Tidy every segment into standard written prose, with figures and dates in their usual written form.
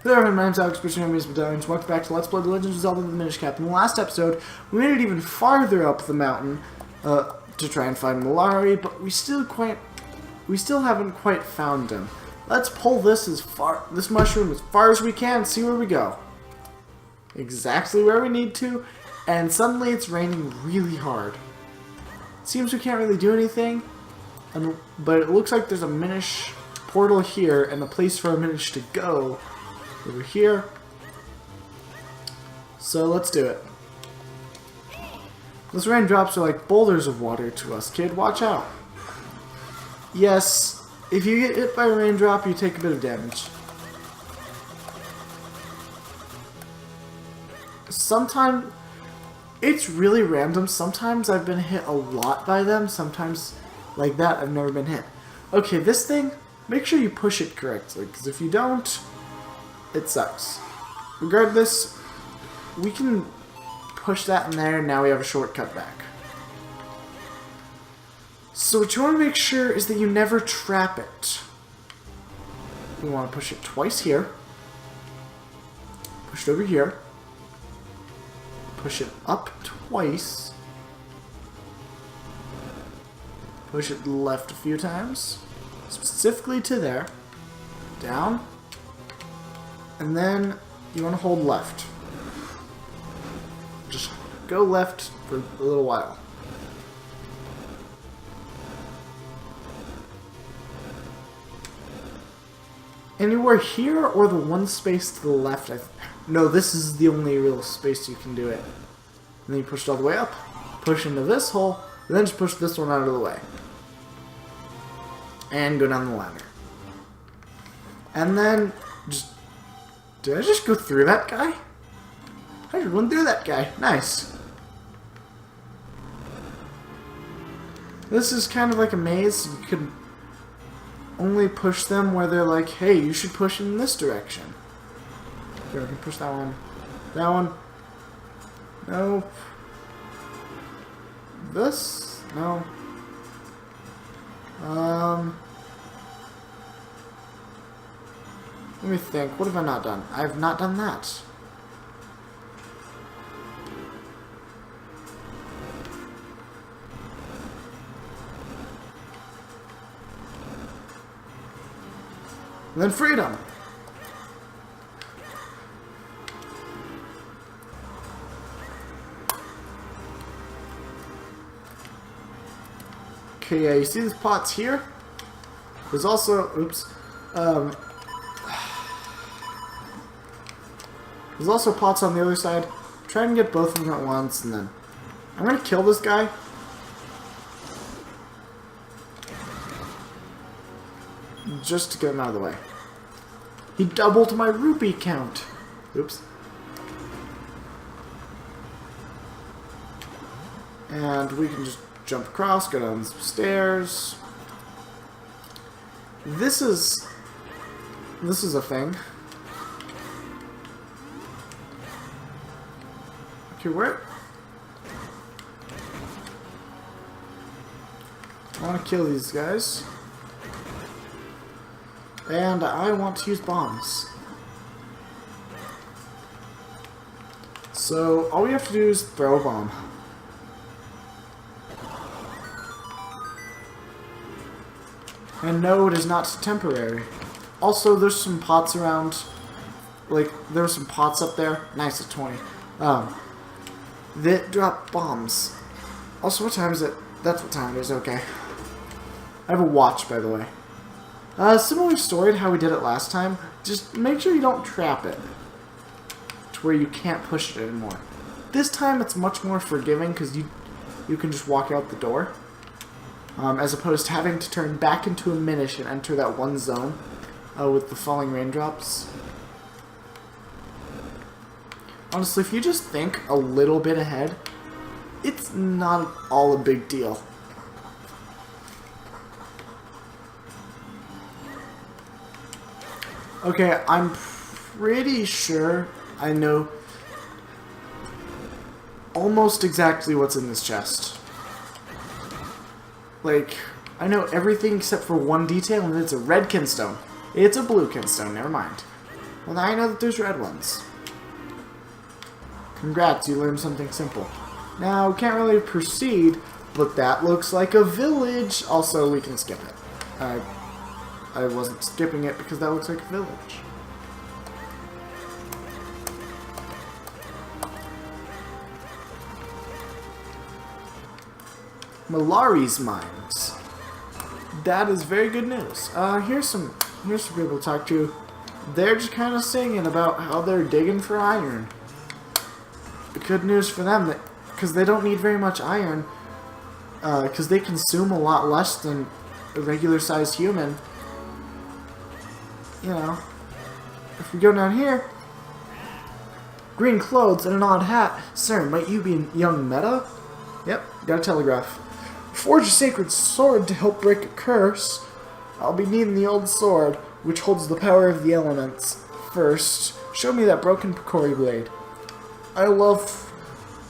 Hello everyone, my name's Alex, Christian Enemies Medallions. Welcome back to Let's Play The Legends of Zelda The Minish Cap. In the last episode, we made it even farther up the mountain to try and find Malari, but we still haven't quite found him. Let's pull this mushroom as far as we can, see where we go. Exactly where we need to, and suddenly it's raining really hard. Seems we can't really do anything, but it looks like there's a Minish portal here and a place for a Minish to go over here. So let's do it. Those raindrops are like boulders of water to us, kid. Watch out. Yes, if you get hit by a raindrop, you take a bit of damage. Sometimes it's really random. Sometimes I've been hit a lot by them. Sometimes like that I've never been hit. Okay, this thing, make sure you push it correctly, because if you don't, it sucks. Regardless, we can push that in there, and now we have a shortcut back. So what you want to make sure is that you never trap it. You want to push it twice here. Push it over here. Push it up twice. Push it left a few times. Specifically to there. Down. And then you want to hold left. Just go left for a little while. Anywhere here or the one space to the left? No, this is the only real space you can do it. And then you push it all the way up, push into this hole, and then just push this one out of the way. And go down the ladder. And then just... Did I just go through that guy? I just went through that guy. Nice. This is kind of like a maze. You could only push them where they're like, hey, you should push in this direction. Here, I can push that one. That one. Nope. This? No. Let me think. What have I not done? I have not done that. And then freedom. Okay, yeah, you see these pots here? There's also, oops, there's also pots on the other side. Try and get both of them at once, and then I'm gonna kill this guy. Just to get him out of the way. He doubled my rupee count. Oops. And we can just jump across, go down some stairs. This is a thing. Okay, where? I want to kill these guys. And I want to use bombs. So all we have to do is throw a bomb. And no, it is not temporary. Also, there's some pots around. Like, there were some pots up there. Nice at 20. That drop bombs. Also, what time is it? That's what time it is, okay. I have a watch, by the way. Similar story to how we did it last time. Just make sure you don't trap it to where you can't push it anymore. This time it's much more forgiving because you can just walk out the door. As opposed to having to turn back into a Minish and enter that one zone with the falling raindrops. Honestly, if you just think a little bit ahead, it's not at all a big deal. Okay, I'm pretty sure I know almost exactly what's in this chest. Like, I know everything except for one detail, and it's a red kinstone. It's a blue kinstone, never mind. Well, now I know that there's red ones. Congrats, you learned something simple. Now, we can't really proceed, but that looks like a village. Also, we can skip it. I wasn't skipping it because that looks like a village. Malari's mines. That is very good news. Here's some people to talk to. They're just kind of singing about how they're digging for iron. Good news for them, that because they don't need very much iron, because they consume a lot less than a regular-sized human. You know, if we go down here, green clothes and an odd hat. Sir, might you be young Meta? Yep, got a telegraph. Forge a sacred sword to help break a curse. I'll be needing the old sword, which holds the power of the elements. First, show me that broken Picori blade. I love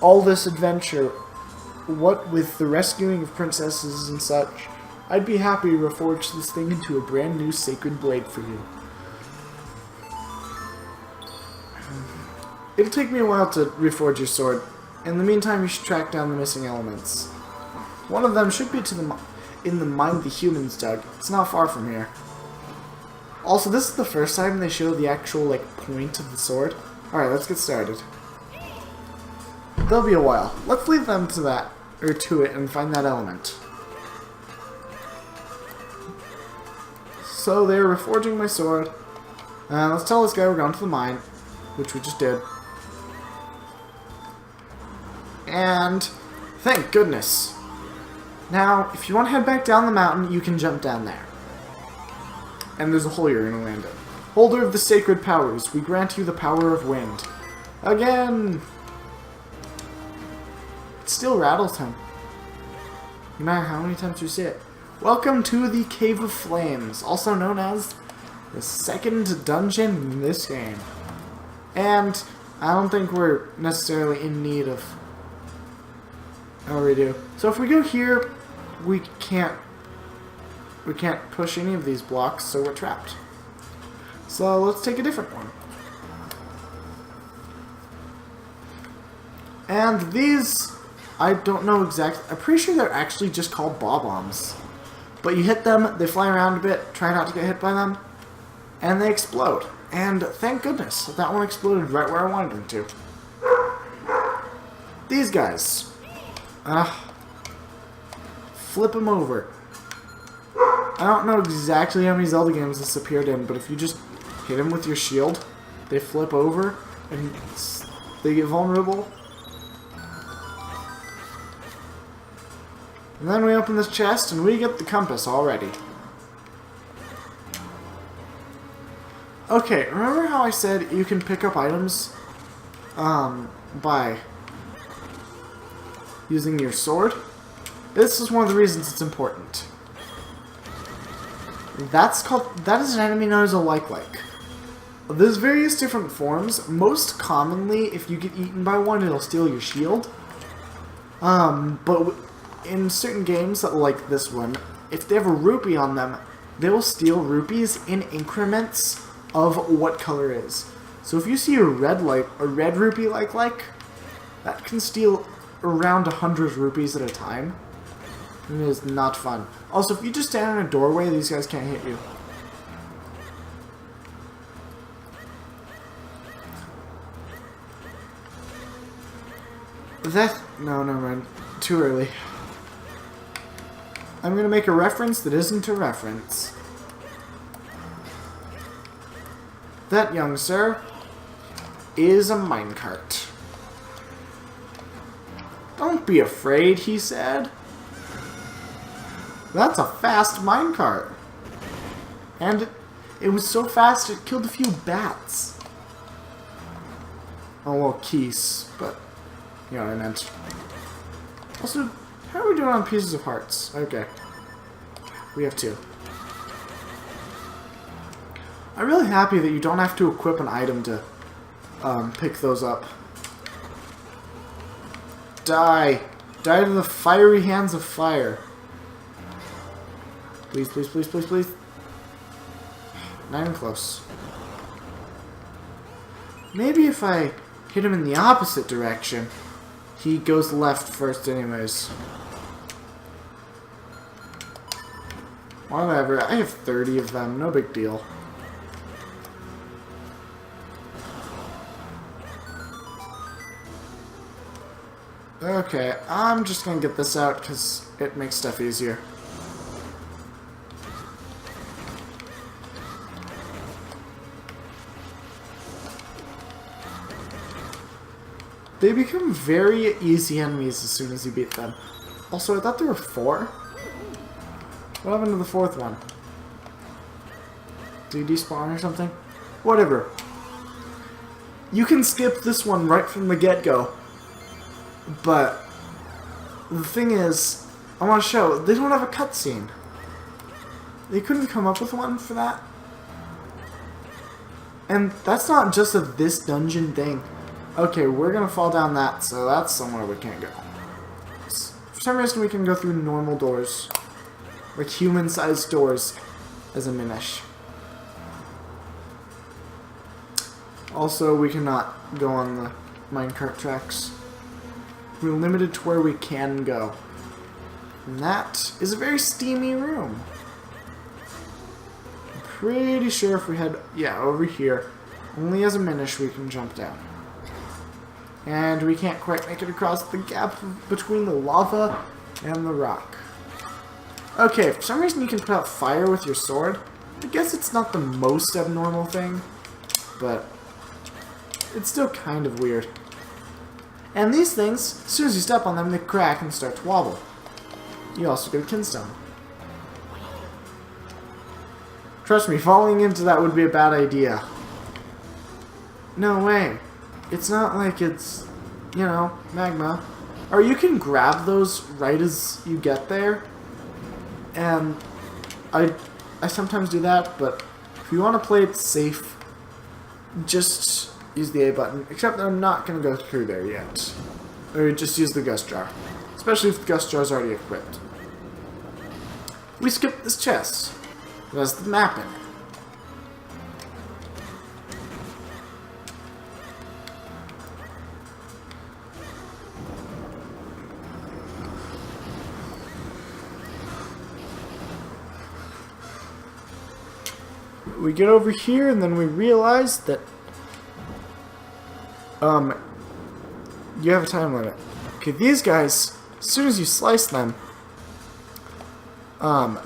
all this adventure. What with the rescuing of princesses and such, I'd be happy to reforge this thing into a brand new sacred blade for you. It'll take me a while to reforge your sword. In the meantime, you should track down the missing elements. One of them should be in the mine the humans dug. It's not far from here. Also, this is the first time they show the actual, point of the sword. Alright, let's get started. There'll be a while. Let's leave them to it, and find that element. So, they're reforging my sword. Let's tell this guy we're going to the mine, which we just did. And, thank goodness. Now, if you want to head back down the mountain, you can jump down there. And there's a hole you're going to land in. Holder of the sacred powers, we grant you the power of wind. Again! It still rattles him. No matter how many times you say it. Welcome to the Cave of Flames, also known as the second dungeon in this game. And I don't think we're necessarily in need of... Oh, we do. So if we go here, we can't push any of these blocks, so we're trapped. So let's take a different one. And these, I don't know exactly. I'm pretty sure they're actually just called bob-ombs. But you hit them, they fly around a bit, try not to get hit by them, and they explode. And thank goodness, that one exploded right where I wanted them to. These guys. Flip them over. I don't know exactly how many Zelda games this appeared in, but if you just hit them with your shield, they flip over, and they get vulnerable. And then we open this chest, and we get the compass already. Okay, remember how I said you can pick up items by using your sword? This is one of the reasons it's important. That is an enemy known as a like-like. There's various different forms. Most commonly, if you get eaten by one, it'll steal your shield. But in certain games, like this one, if they have a rupee on them, they will steal rupees in increments of what color is. So if you see a red rupee like, that can steal around 100 rupees at a time. And it is not fun. Also, if you just stand in a doorway, these guys can't hit you. No, never mind. Too early. I'm going to make a reference that isn't a reference. That, young sir, is a minecart. Don't be afraid, he said. That's a fast minecart. And it was so fast it killed a few bats. Oh, well, geese, but you know what I meant. Also, how are we doing on pieces of hearts? Okay. We have 2. I'm really happy that you don't have to equip an item to pick those up. Die! Die to the fiery hands of fire. Please, please, please, please, please. Not even close. Maybe if I hit him in the opposite direction, he goes left first anyways. Whatever, I have 30 of them, no big deal. Okay, I'm just gonna get this out because it makes stuff easier. They become very easy enemies as soon as you beat them. Also, I thought there were 4. What happened to the 4th one? Did he despawn or something? Whatever. You can skip this one right from the get-go. But the thing is, I want to show, they don't have a cutscene. They couldn't come up with one for that. And that's not just a this dungeon thing. Okay, we're gonna fall down that, so that's somewhere we can't go. For some reason we can go through normal doors. Like human-sized doors as a Minish. Also, we cannot go on the minecart tracks. We're limited to where we can go. And that is a very steamy room. I'm pretty sure if we head, yeah, over here, only as a Minish we can jump down. And we can't quite make it across the gap between the lava and the rock. Okay, for some reason you can put out fire with your sword. I guess it's not the most abnormal thing, but it's still kind of weird. And these things, as soon as you step on them, they crack and start to wobble. You also get a kinstone. Trust me, falling into that would be a bad idea. No way. It's not like it's, you know, magma. Or you can grab those right as you get there. And I sometimes do that, but if you want to play it safe, just use the A button. Except that I'm not going to go through there yet. Or just use the gust jar. Especially if the gust jar is already equipped. We skipped this chest. It has the map in it. We get over here and then we realize that you have a time limit. Okay, these guys, as soon as you slice them,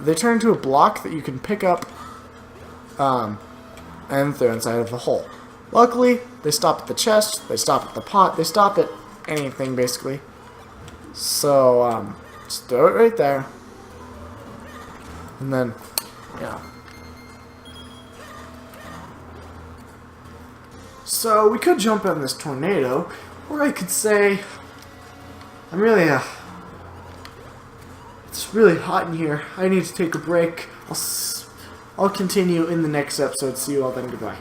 they turn into a block that you can pick up and throw inside of the hole. Luckily, they stop at the chest, they stop at the pot, they stop at anything basically. So just throw it right there. And then, yeah. So we could jump in this tornado, or I could say, I'm really, it's really hot in here. I need to take a break. I'll continue in the next episode. See you all then. Goodbye.